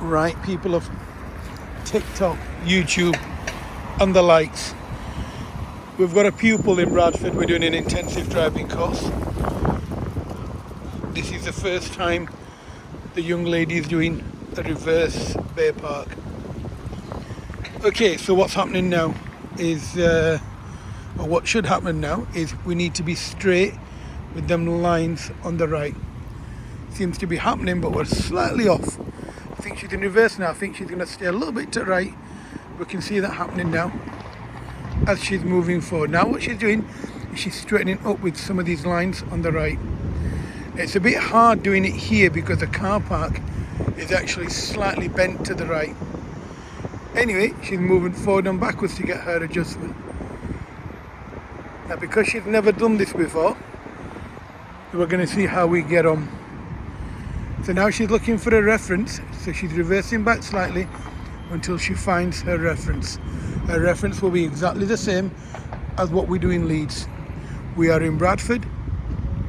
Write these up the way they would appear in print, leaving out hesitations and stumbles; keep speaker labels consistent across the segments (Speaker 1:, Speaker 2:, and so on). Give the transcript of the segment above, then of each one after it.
Speaker 1: Right, people of TikTok, YouTube and the likes. We've got a pupil in Bradford. We're doing an intensive driving course. This is the first time the young lady is doing a reverse bay park. Okay, so what's happening now is, or what should happen now is we need to be straight with them lines on the right. Seems to be happening, but we're slightly off. I think she's in reverse now. I think she's going to stay a little bit to the right. We can see that happening now as she's moving forward. Now what she's doing is she's straightening up with some of these lines on the right. It's a bit hard doing it here because the car park is actually slightly bent to the right. Anyway, she's moving forward and backwards to get her adjustment. Now because she's never done this before, we're going to see how we get on. So now she's looking for a reference, so she's reversing back slightly until she finds her reference. Her reference will be exactly the same as what we do in Leeds. We are in Bradford.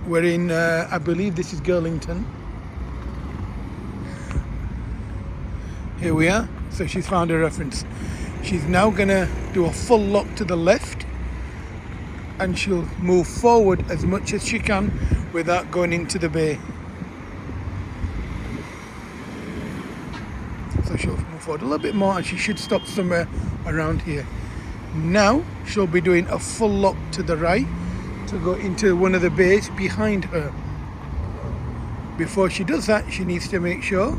Speaker 1: We're in, I believe this is Girlington. Here we are. So she's found a reference. She's now gonna do a full lock to the left and she'll move forward as much as she can without going into the bay. So she'll move forward a little bit more and she should stop somewhere around here. Now she'll be doing a full lock to the right to go into one of the bays behind her. Before she does that, she needs to make sure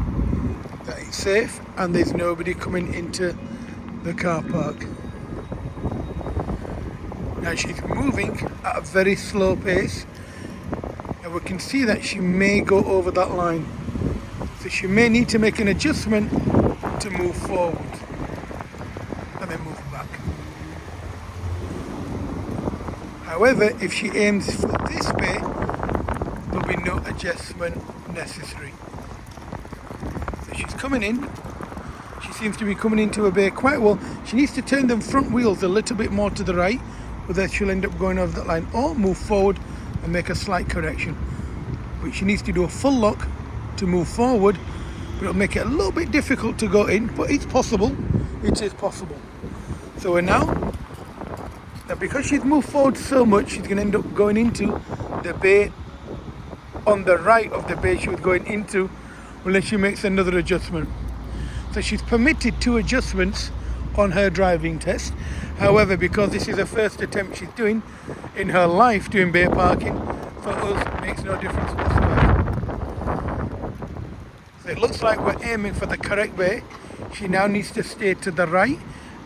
Speaker 1: that it's safe and there's nobody coming into the car park. Now she's moving at a very slow pace and we can see that she may go over that line. So she may need to make an adjustment to move forward and then move back. However, if she aims for this bay, there'll be no adjustment necessary. So she's coming in. She seems to be coming into a bay quite well. She needs to turn them front wheels a little bit more to the right, but then she'll end up going over that line, or move forward and make a slight correction. But she needs to do a full lock to move forward, but it'll make it a little bit difficult to go in, but it's possible. It is possible. So we're now because she's moved forward so much, she's going to end up going into the bay on the right of the bay she was going into unless she makes another adjustment. So she's permitted 2 adjustments on her driving test. However, because this is the first attempt she's doing in her life doing bay parking, for us it makes no difference whatsoever. So it looks like we're aiming for the correct bay. She now needs to stay to the right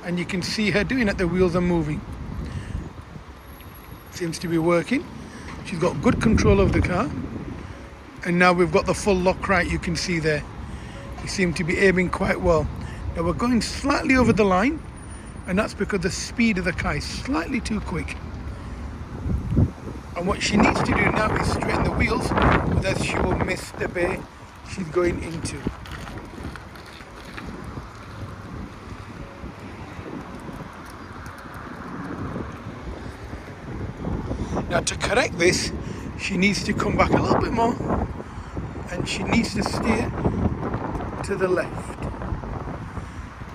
Speaker 1: and you can see her doing it, the wheels are moving. Seems to be working. She's got good control of the car and now we've got the full lock right, you can see there. We seem to be aiming quite well. Now we're going slightly over the line and that's because the speed of the car is slightly too quick. And what she needs to do now is straighten the wheels, otherwise she will miss the bay she's going into. Now to correct this, she needs to come back a little bit more and she needs to steer to the left.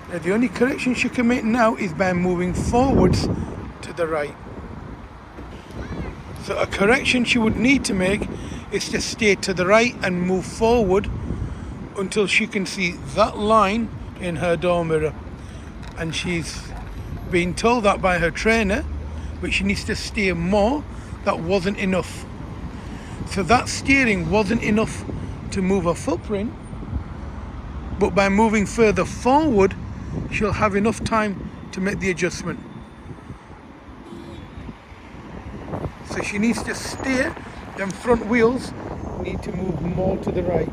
Speaker 1: Now the only correction she can make now is by moving forwards to the right. So a correction she would need to make is to stay to the right and move forward until she can see that line in her door mirror. And she's been told that by her trainer, but she needs to steer more. That wasn't enough. So that steering wasn't enough to move her footprint, but by moving further forward, she'll have enough time to make the adjustment. So she needs to steer, them front wheels need to move more to the right.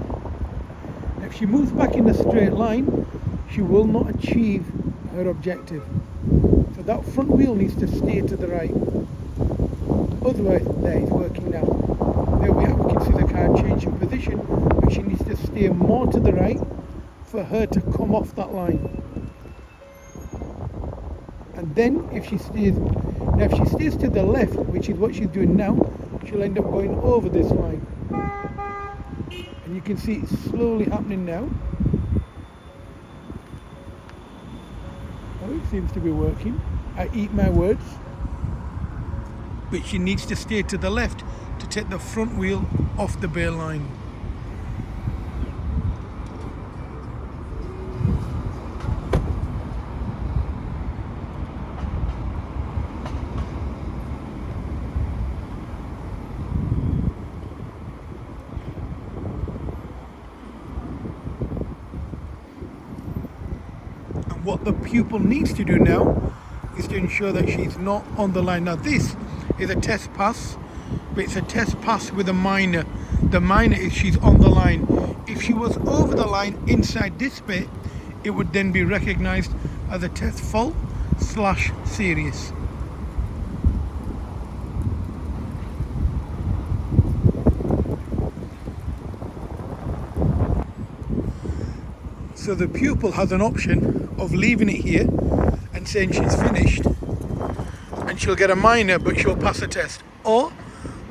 Speaker 1: If she moves back in a straight line, she will not achieve her objective. So that front wheel needs to steer to the right. Otherwise, there, it's working now. There we are, we can see the car changing position, but she needs to steer more to the right for her to come off that line. And then if she steers to the left, which is what she's doing now, she'll end up going over this line. And you can see it's slowly happening now. Oh, it seems to be working. I eat my words. But she needs to stay to the left to take the front wheel off the bay line. What the pupil needs to do now is to ensure that she's not on the line. Now this is a test pass, but it's a test pass with a minor. The minor is she's on the line. If she was over the line inside this bit, it would then be recognized as a test fault / serious. So the pupil has an option of leaving it here and saying she's finished and she'll get a minor but she'll pass a test, or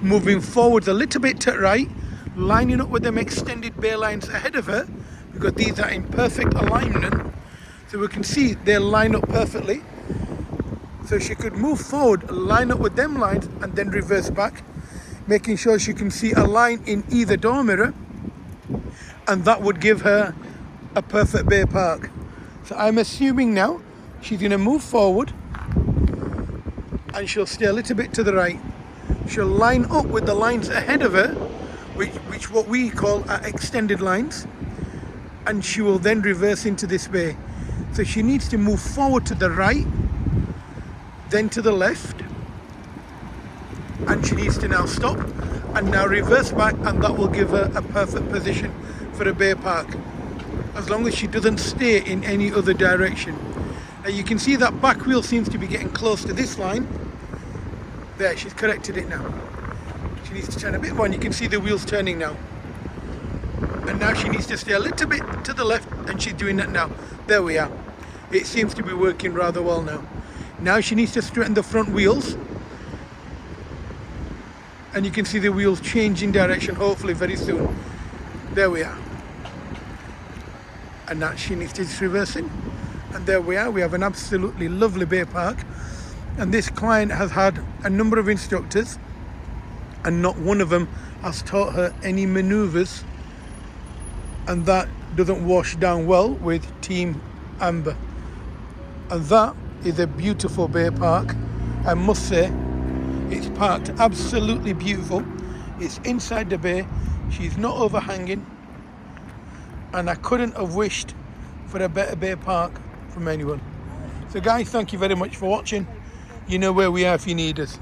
Speaker 1: moving forwards a little bit to right, lining up with them extended bay lines ahead of her, because these are in perfect alignment, so we can see they line up perfectly. So she could move forward, line up with them lines and then reverse back, making sure she can see a line in either door mirror, and that would give her a perfect bay park. So I'm assuming now she's going to move forward and she'll stay a little bit to the right. She'll line up with the lines ahead of her, which what we call are extended lines, and she will then reverse into this bay. So she needs to move forward to the right, then to the left, and she needs to now stop and now reverse back, and that will give her a perfect position for a bay park, as long as she doesn't stay in any other direction. Now you can see that back wheel seems to be getting close to this line. There, she's corrected it now. She needs to turn a bit more, and you can see the wheels turning now. And now she needs to stay a little bit to the left, and she's doing that now. There we are. It seems to be working rather well now. Now she needs to straighten the front wheels. And you can see the wheels changing direction, hopefully very soon. There we are. And now she needs to just reverse in. And there we are. We have an absolutely lovely bay park. And this client has had a number of instructors, and not one of them has taught her any maneuvers. And that doesn't wash down well with Team Amber. And that is a beautiful bay park. I must say, it's parked absolutely beautiful. It's inside the bay. She's not overhanging. And I couldn't have wished for a better bay park from anyone. So guys, thank you very much for watching. You know where we are if you need us.